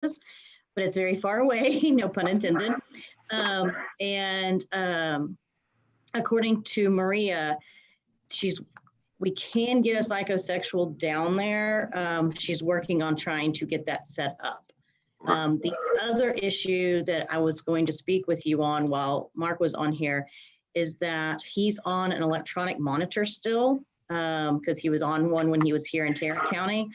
but it's very far away, no pun intended. According to Maria, we can get a psychosexual down there. She's working on trying to get that set up. The other issue that I was going to speak with you on while Mark was on here is that he's on an electronic monitor still, because he was on one when he was here in Tarrant County.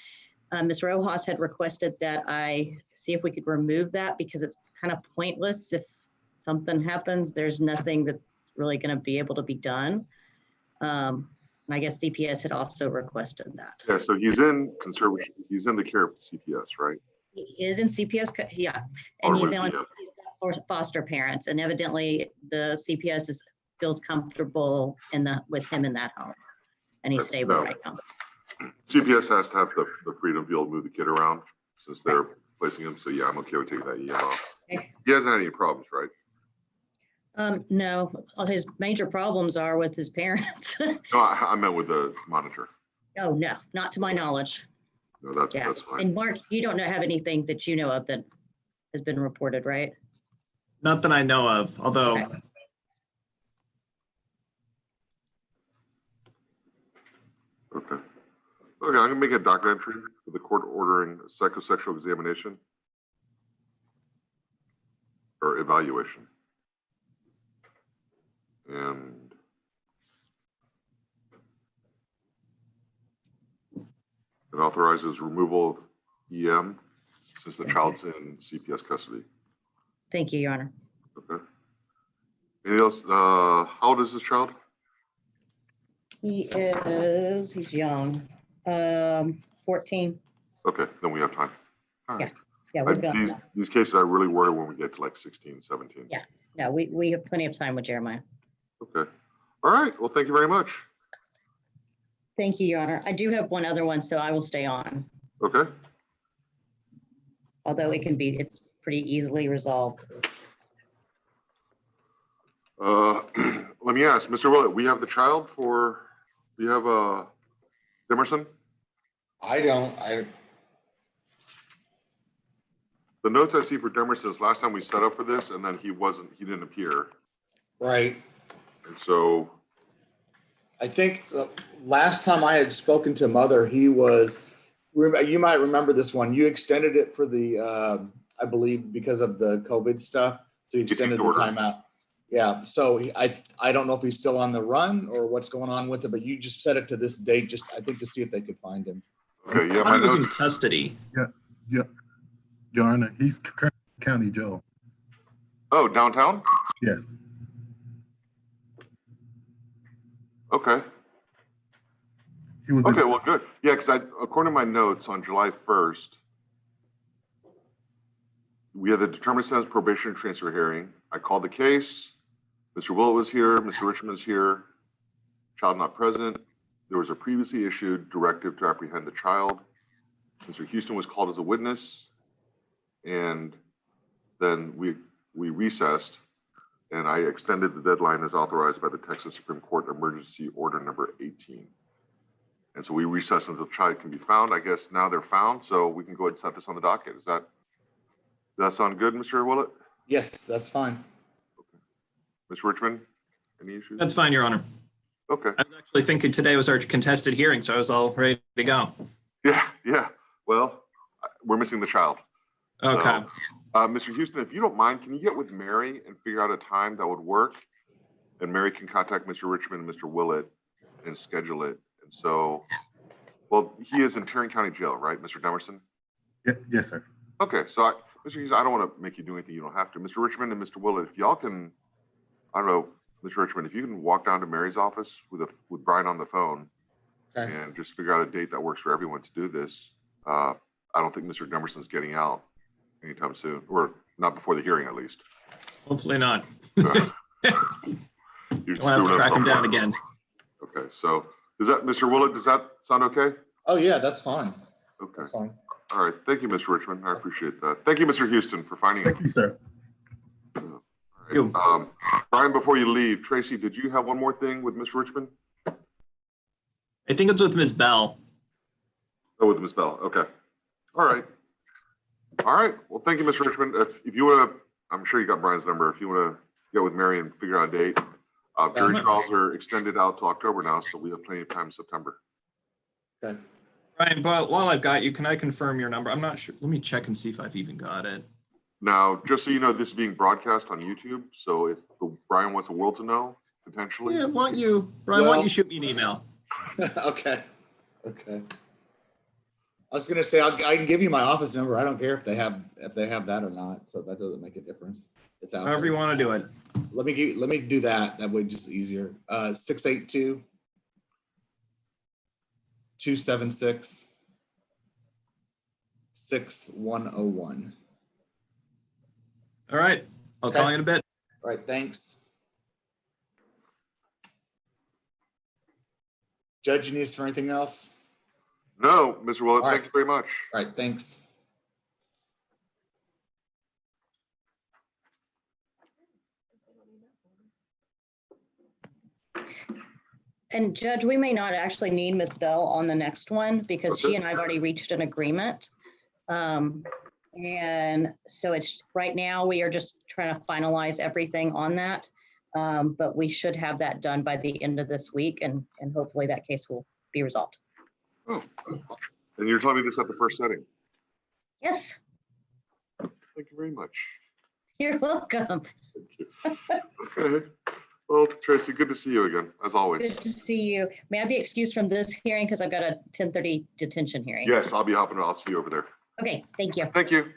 Ms. Rojas had requested that I see if we could remove that because it's kind of pointless. If something happens, there's nothing that's really going to be able to be done. And I guess CPS had also requested that. Yeah, so he's in conservation. He's in the care of CPS, right? He is in CPS, yeah. And he's got foster parents, and evidently the CPS feels comfortable with him in that home, and he's stable right now. CPS has to have the freedom to be able to move the kid around since they're placing him. So yeah, I'm okay with taking that EM off. Okay. He hasn't had any problems, right? No, all his major problems are with his parents. No, I meant with the monitor. Oh, no, not to my knowledge. No, that's fine. And Mark, you don't have anything that you know of that has been reported, right? Not that I know of, although. Okay. Okay. Okay, I'm gonna make a docket entry for the court ordering a psychosexual examination or evaluation. And it authorizes removal of EM since the child's in CPS custody. Thank you, Your Honor. Okay. Anything else? How old is this child? He's young, 14. Okay, then we have time. All right. Yeah, we've got these cases I really worry when we get to like 16, 17. Yeah, no, we have plenty of time with Jeremiah. Okay. All right. Well, thank you very much. Thank you, Your Honor. I do have one other one, so I will stay on. Okay. Although it's pretty easily resolved. Let me ask, Mr. Willett, we have the child for, do you have Demerson? I don't. The notes I see for Demerson is last time we set up for this, and then he didn't appear. Right. And so. I think the last time I had spoken to Mother, he was, you might remember this one. You extended it for the, I believe, because of the COVID stuff. So you extended the timeout. Yeah. So I don't know if he's still on the run or what's going on with it, but you just set it to this date, just I think to see if they could find him. Okay. Yeah. I was in custody. Yeah. Your Honor, he's county jail. Oh, downtown? Yes. Okay. He was okay, well, good. Yeah, because according to my notes, on July 1st, we had the determined sentence probation transfer hearing. I called the case. Mr. Willett was here. Mr. Richmond was here. Child not present. There was a previously issued directive to apprehend the child. Mr. Houston was called as a witness. And then we recessed, and I extended the deadline as authorized by the Texas Supreme Court Emergency Order number 18. And so we recessed until the child can be found. I guess now they're found, so we can go ahead and set this on the docket. Does that sound good, Mr. Willett? Yes, that's fine. Okay. Mr. Richmond, any issues? That's fine, Your Honor. Okay. I was actually thinking today was our contested hearing, so I was all ready to go. Yeah. Well, we're missing the child. Okay. So, Mr. Houston, if you don't mind, can you get with Mary and figure out a time that would work? And Mary can contact Mr. Richmond and Mr. Willett and schedule it. And so, well, he is in Tarrant County Jail, right, Mr. Demerson? Yes, sir. Okay, so Mr. Houston, I don't want to make you do anything you don't have to. Mr. Richmond and Mr. Willett, if y'all can, I don't know, Mr. Richmond, if you can walk down to Mary's office with Brian on the phone and just figure out a date that works for everyone to do this. I don't think Mr. Demerson's getting out anytime soon, or not before the hearing at least. Hopefully not. You'll have to track him down again. Okay, so Mr. Willett, does that sound okay? Oh yeah, that's fine. Okay. That's fine. All right, thank you, Mr. Richmond. I appreciate that. Thank you, Mr. Houston, for finding Thank you, sir. All right. Brian, before you leave, Tracy, did you have one more thing with Mr. Richmond? I think it's with Ms. Bell. Oh, with Ms. Bell. Okay. All right. All right. Well, thank you, Mr. Richmond. If you want to, I'm sure you got Brian's number. If you want to get with Mary and figure out a date, jury trials are extended out to October now, so we have plenty of time in September. Okay. Brian, but while I've got you, can I confirm your number? I'm not sure. Let me check and see if I've even got it. Now, just so you know, this is being broadcast on YouTube. So if Brian wants the world to know, potentially. Yeah, Brian, why don't you shoot me an email? Okay. Okay. I was gonna say I can give you my office number. I don't care if they have that or not. So that doesn't make a difference. It's out. However there. you want to do it. Let me do that. That way, just easier. 682-276-6101. All right. I'll call you in a bit. All right. Thanks. Judge, you need us for anything else? No, Mr. Willett, All right. thank you very much. All right. Thanks. And Judge, we may not actually need Ms. Bell on the next one because she and I have already reached an agreement. And so it's right now we are just trying to finalize everything on that. But we should have that done by the end of this week and hopefully that case will be resolved. Oh, and you're telling me this at the first setting. Yes, Thank you very much. you're welcome. Thank you. Okay. Well, Tracy, good to see you again, as always. Good to see you. May I be excused from this hearing because I've got a 10:30 detention hearing? Yes, I'll be hopping. I'll see you over there. Okay, thank you. Thank you.